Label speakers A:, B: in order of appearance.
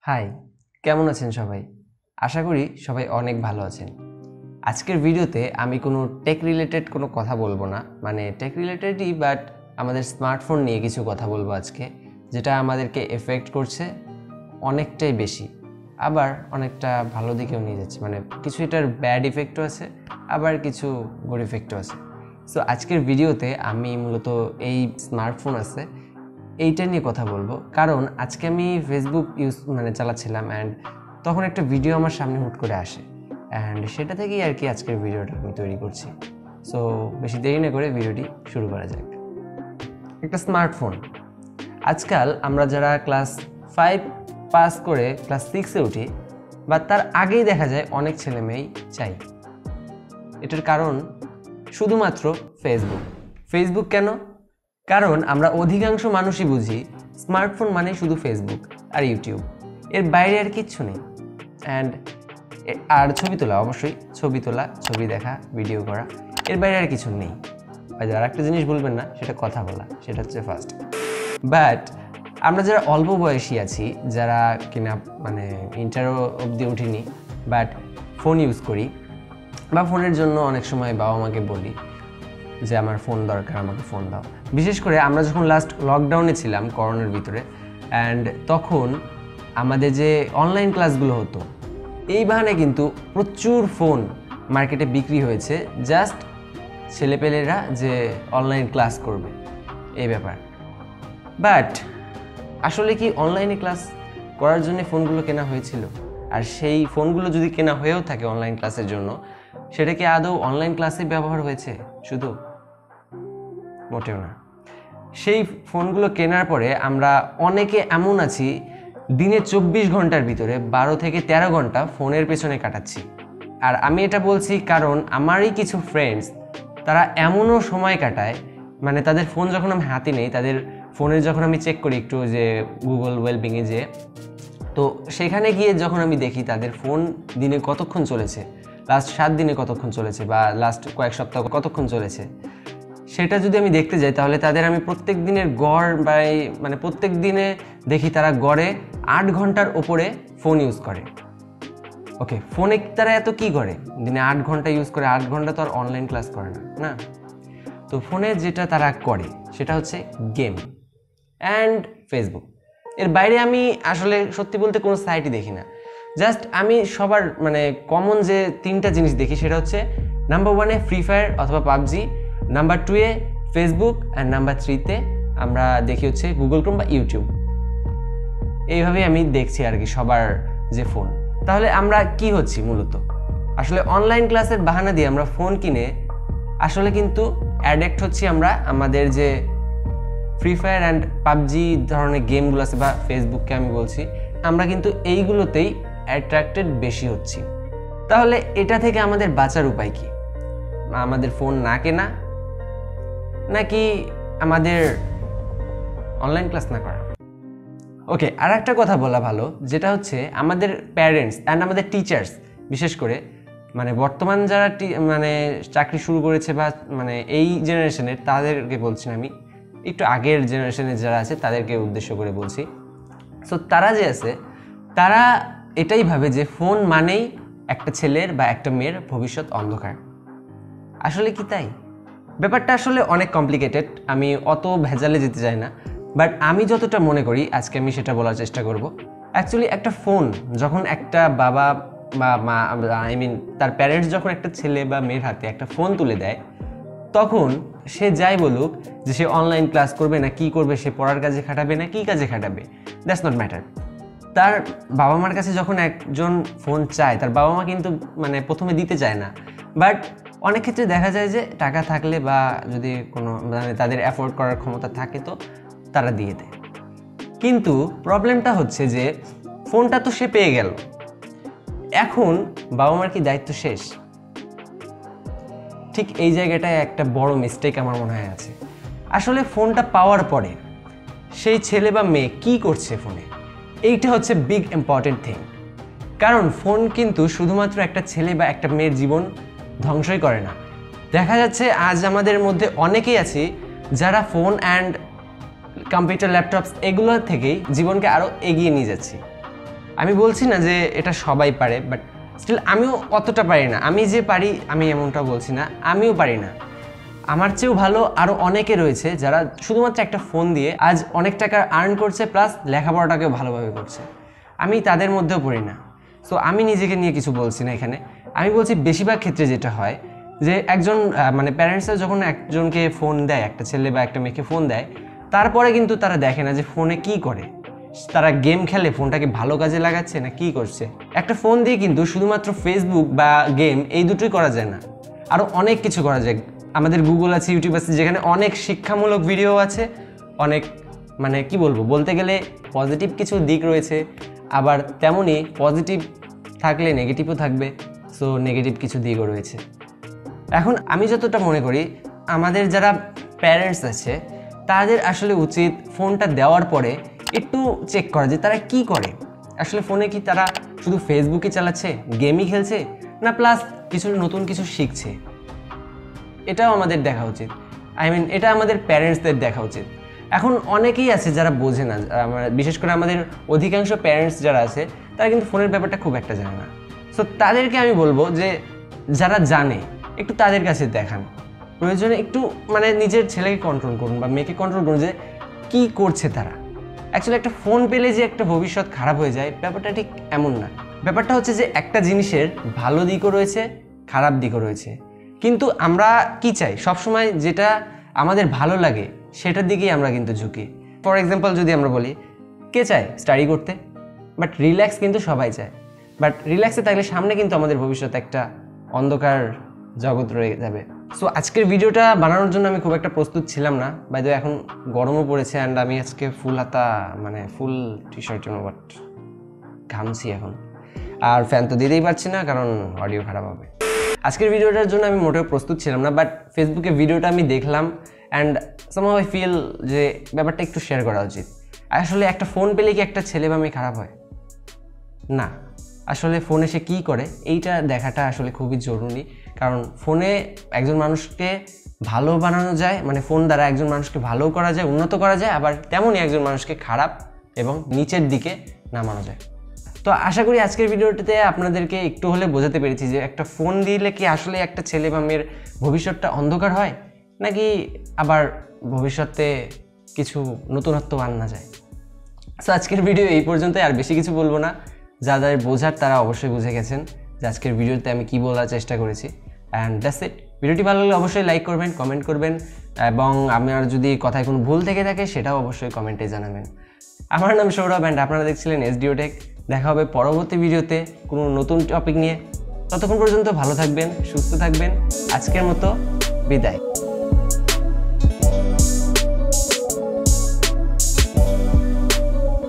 A: High, কেমন আছেন সবাই? আশা করি সবাই অনেক ভালো আছেন। আজকের ভিডিওতে আমি কোনো টেক রিলেটেড কোনো কথা বলবো না, মানে টেক রিলেটেডই, বাট আমাদের স্মার্টফোন নিয়ে কিছু কথা বলবো আজকে, যেটা আমাদেরকে এফেক্ট করছে অনেকটাই বেশি, আবার অনেকটা ভালো দিকেও নিয়ে যাচ্ছে। মানে কিছু এটার ব্যাড ইফেক্টও আছে, আবার কিছু গুড ইফেক্টও আছে। সো আজকের ভিডিওতে আমি মূলত এই স্মার্টফোন আছে এইটা নিয়ে কথা বলবো, কারণ আজকে আমি ফেসবুক চালাচ্ছিলাম অ্যান্ড তখন একটা ভিডিও আমার সামনে হুট করে আসে, অ্যান্ড সেটা থেকেই আর কি আজকের ভিডিওটা আমি তৈরি করছি। সো বেশি দেরি না করে ভিডিওটি শুরু করা যাক। একটা স্মার্টফোন, আজকাল আমরা যারা ক্লাস 5 পাস করে ক্লাস 6-এ উঠি বা তার আগেই দেখা যায় অনেক ছেলে মেয়েই চাই। এটার কারণ শুধুমাত্র ফেসবুক কেন? কারণ আমরা অধিকাংশ মানুষই বুঝি স্মার্টফোন মানে শুধু ফেসবুক আর ইউটিউব, এর বাইরে আর কিচ্ছু নেই। আর ছবি তোলা, অবশ্যই ছবি তোলা, ছবি দেখা, ভিডিও করা, এর বাইরে আর কিছু নেই। আর একটা জিনিস বলবেন না, সেটা কথা বলা, সেটা হচ্ছে ফার্স্ট। বাট আমরা যারা অল্প বয়সী আছি, যারা কিনা ইন্টারও অবধি উঠিনি, বাট ফোন ইউজ করি বা ফোনের জন্য অনেক সময় বাবা মাকে বলি যে আমার ফোন দরকার, আমাকে ফোন দাও। বিশেষ করে আমরা যখন লাস্ট লকডাউনে ছিলাম করোনার ভিতরে, অ্যান্ড তখন আমাদের যে অনলাইন ক্লাসগুলো হতো, এই বাহানে কিন্তু প্রচুর ফোন মার্কেটে বিক্রি হয়েছে, জাস্ট ছেলেপেলেরা যে অনলাইন ক্লাস করবে এই ব্যাপার। বাট আসলে কি অনলাইনে ক্লাস করার জন্য ফোনগুলো কেনা হয়েছিল? আর সেই ফোনগুলো যদি কেনা হয়েও থাকে অনলাইন ক্লাসের জন্য, সেটা কি আদৌ অনলাইন ক্লাসে ব্যবহার হয়েছে? শুধু মোটেও না। সেই ফোনগুলো কেনার পরে আমরা অনেকে এমন আছি, দিনে 24 ঘন্টার ভিতরে 12 থেকে 13 ঘন্টা ফোনের পেছনে কাটাচ্ছি। আর আমি এটা বলছি কারণ আমারই কিছু ফ্রেন্ডস, তারা এমনও সময় কাটায়, মানে তাদের ফোন যখন আমি হাতে নেই, তাদের ফোনের যখন আমি চেক করি একটু যে গুগল ওয়েলবিংয়ে যে, তো সেখানে গিয়ে যখন আমি দেখি তাদের ফোন দিনে কতক্ষণ চলেছে, লাস্ট 7 দিনে কতক্ষণ চলেছে বা লাস্ট কয়েক সপ্তাহ কতক্ষণ চলেছে, সেটা যদি আমি দেখতে যাই, তাহলে তাদের আমি প্রত্যেক দিনের গড় প্রত্যেক দিনে দেখি তারা গড়ে 8 ঘন্টার ওপরে ফোন ইউজ করে। ওকে, ফোনে তারা এত কি করে? দিনে 8 ঘন্টা ইউজ করে, 8 ঘন্টা তো আর অনলাইন ক্লাস করে না। তো ফোনে যেটা তারা করে সেটা হচ্ছে গেম অ্যান্ড ফেসবুক। এর বাইরে আমি আসলে সত্যি বলতে কোনো সাইটই দেখি না। জাস্ট আমি সবার কমন যে 3টা জিনিস দেখি, সেটা হচ্ছে নাম্বার 1-এ ফ্রি ফায়ার অথবা পাবজি, নাম্বার 2-এ ফেসবুক, অ্যান্ড নাম্বার 3-তে আমরা দেখি হচ্ছে গুগল ক্রোম বা ইউটিউব। এইভাবেই আমি দেখছি আর কি সবার যে ফোন। তাহলে আমরা কি হচ্ছি মূলত? আসলে অনলাইন ক্লাসের বাহানা দিয়ে আমরা ফোন কিনে আসলে কিন্তু অ্যাডিক্ট হচ্ছি আমরা আমাদের যে ফ্রি ফায়ার অ্যান্ড পাবজি ধরনের গেমগুলো আছে, বা ফেসবুককে আমি বলছি, আমরা কিন্তু এইগুলোতেই অ্যাট্রাক্টেড বেশি হচ্ছি। তাহলে এটা থেকে আমাদের বাঁচার উপায় কি? আমাদের ফোন না কেনা, নাকি আমাদের অনলাইন ক্লাস না করা? ওকে, আর একটা কথা বলা ভালো, যেটা হচ্ছে আমাদের প্যারেন্টস অ্যান্ড আমাদের টিচার্স, বিশেষ করে বর্তমান যারা চাকরি শুরু করেছে বা এই জেনারেশনের, তাদেরকে বলছি না আমি, একটু আগের জেনারেশনের যারা আছে তাদেরকে উদ্দেশ্য করে বলছি। সো তারা যে আছে, তারা এটাই ভাবে যে ফোন মানেই একটা ছেলের বা একটা মেয়ের ভবিষ্যৎ অন্ধকার। আসলে কি তাই? ব্যাপারটা আসলে অনেক কমপ্লিকেটেড, আমি অত ভেজালে যেতে চাই না, বাট আমি যতটা মনে করি আজকে আমি সেটা বলার চেষ্টা করব। অ্যাকচুয়ালি একটা ফোন যখন একটা বাবা বা মা, তার প্যারেন্টস যখন একটা ছেলে বা মেয়ের হাতে একটা ফোন তুলে দেয়, তখন সে যাই বলুক যে সে অনলাইন ক্লাস করবে না কি করবে, সে পড়ার কাজে খাটাবে না কি কাজে খাটাবে, দ্যাটস নট ম্যাটার। তার বাবা মার কাছে যখন একজন ফোন চায়, তার বাবা মা কিন্তু প্রথমে দিতে চায় না, বাট অনেক ক্ষেত্রে দেখা যায় যে টাকা থাকলে বা যদি কোনো তাদের অ্যাফোর্ড করার ক্ষমতা থাকে, তো তারা দিয়ে দেয়। কিন্তু প্রবলেমটা হচ্ছে যে ফোনটা তো সে পেয়ে গেল, এখন বাবা মার কি দায়িত্ব শেষ? ঠিক এই জায়গাটায় একটা বড় মিস্টেক আমার মনে হয় আছে। আসলে ফোনটা পাওয়ার পরে সেই ছেলে বা মেয়ে কি করছে ফোনে, এইটা হচ্ছে বিগ ইম্পর্টেন্ট থিং। কারণ ফোন কিন্তু শুধুমাত্র একটা ছেলে বা একটা মেয়ের জীবন ধ্বংসই করে না। দেখা যাচ্ছে আজ আমাদের মধ্যে অনেকেই আছি যারা ফোন অ্যান্ড কম্পিউটার, ল্যাপটপস এগুলো থেকেই জীবনকে আরও এগিয়ে নিয়ে যাচ্ছি। আমি বলছি না যে এটা সবাই পারে, বাট স্টিল আমিও অতটা পারি না। আমি যে পারি আমি এমনটা বলছি না, আমিও পারি না। আমার চেয়েও ভালো আরও অনেকে রয়েছে যারা শুধুমাত্র একটা ফোন দিয়ে আজ অনেক টাকা আর্ন করছে, প্লাস লেখাপড়াটাকেও ভালোভাবে করছে। আমি তাদের মধ্যেও পড়ি না। সো আমি নিজেকে নিয়ে কিছু বলছি না এখানে। আমি বলছি বেশিরভাগ ক্ষেত্রে যেটা হয় যে একজন মানে প্যারেন্টসরা যখন একজনকে ফোন দেয়, একটা ছেলে বা একটা মেয়েকে ফোন দেয়, তারপরে কিন্তু তারা দেখে না যে ফোনে কি করে। তারা গেম খেলে, ফোনটাকে ভালো কাজে লাগাচ্ছে না কি করছে। একটা ফোন দিয়ে কিন্তু শুধুমাত্র ফেসবুক বা গেম এই দুটোই করা যায় না, আরও অনেক কিছু করা যায়। আমাদের গুগল আছে, ইউটিউব আছে, যেখানে অনেক শিক্ষামূলক ভিডিও আছে, অনেক মানে কি বলবো, বলতে গেলে পজিটিভ কিছু দিক রয়েছে, আবার তেমনই পজিটিভ থাকলে নেগেটিভও থাকবে। সো নেগেটিভ কিছু দিকও রয়েছে। এখন আমি যতটা মনে করি আমাদের যারা প্যারেন্টস আছে তাদের আসলে উচিত ফোনটা দেওয়ার পরে একটু চেক করা যে তারা কি করে। আসলে ফোনে কি তারা শুধু ফেসবুকে চালাচ্ছে, গেমই খেলছে, না প্লাস কিছু নতুন কিছু শিখছে, এটাও আমাদের দেখা উচিত। এটা আমাদের প্যারেন্টসদের দেখা উচিত। এখন অনেকেই আছে যারা বোঝে না, বিশেষ করে আমাদের অধিকাংশ প্যারেন্টস যারা আছে তারা কিন্তু ফোনের ব্যাপারটা খুব একটা জানে না। সো তাদেরকে আমি বলবো যে যারা জানে একটু তাদের কাছে দেখান, প্রয়োজনে একটু মানে নিজের ছেলেকে কন্ট্রোল করুন বা মেয়েকে কন্ট্রোল করুন যে কী করছে তারা। অ্যাকচুয়ালি একটা ফোন পেলে যে একটা ভবিষ্যৎ খারাপ হয়ে যায় ব্যাপারটা ঠিক এমন না। ব্যাপারটা হচ্ছে যে একটা জিনিসের ভালো দিকও রয়েছে, খারাপ দিকও রয়েছে, কিন্তু আমরা কি চাই সবসময় যেটা আমাদের ভালো লাগে সেটার দিকেই আমরা কিন্তু ঝুঁকি। ফর এক্সাম্পল যদি আমরা বলি, কে চায় স্টাডি করতে, বাট রিল্যাক্স কিন্তু সবাই চায়। বাট রিল্যাক্সে থাকলে সামনে কিন্তু আমাদের ভবিষ্যতে একটা অন্ধকার জগৎ রয়ে যাবে। সো আজকের ভিডিওটা বানানোর জন্য আমি খুব একটা প্রস্তুত ছিলাম না। বাই দ্য ওয়ে এখন গরমও পড়েছে অ্যান্ড আমি আজকে ফুল হাতা মানে ফুল টি শার্ট, বাট ঘামছি এখন, আর ফ্যান তো দিতেই পারছি না কারণ অডিও খারাপ হবে। আজকের ভিডিওটার জন্য আমি মোটেও প্রস্তুত ছিলাম না, বাট ফেসবুকে ভিডিওটা আমি দেখলাম অ্যান্ড সামহাউ আই ফিল যে ব্যাপারটা একটু শেয়ার করা উচিত। আসলে একটা ফোন পেলে কি একটা ছেলে বা মেয়ে খারাপ হয়? না, আসলে ফোনে সে কী করে এইটা দেখাটা আসলে খুবই জরুরি। কারণ ফোনে একজন মানুষকে ভালো বানানো যায়, মানে ফোন দ্বারা একজন মানুষকে ভালো করা যায়, উন্নত করা যায়, আবার তেমনই একজন মানুষকে খারাপ এবং নিচের দিকে নামানো যায়। তো আশা করি আজকের ভিডিওটিতে আপনাদেরকে একটু হলে বোঝাতে পেরেছি যে একটা ফোন দিলে কি আসলে একটা ছেলে বা মেয়ের ভবিষ্যৎটা অন্ধকার হয়, নাকি আবার ভবিষ্যতে কিছু নতুনত্ব আনা যায়। সো আজকের ভিডিও এই পর্যন্তই, আর বেশি কিছু বলবো না। যাদের বোঝার তারা অবশ্যই বুঝে গেছেন যে আজকের ভিডিওতে আমি কি বলার চেষ্টা করেছি। And that's it. ভিডিওটি ভালো লাগলে অবশ্যই লাইক করবেন, কমেন্ট করবেন, এবং আমার যদি কথায় কোনো ভুল থেকে থাকে সেটাও অবশ্যই কমেন্টে জানাবেন। আমার নাম সৌরভ অ্যান্ড আপনারা দেখছিলেন SDO Tech। দেখা হবে পরবর্তী ভিডিওতে কোনো নতুন টপিক নিয়ে। ততক্ষণ পর্যন্ত ভালো থাকবেন, সুস্থ থাকবেন। আজকের মতো বিদায়।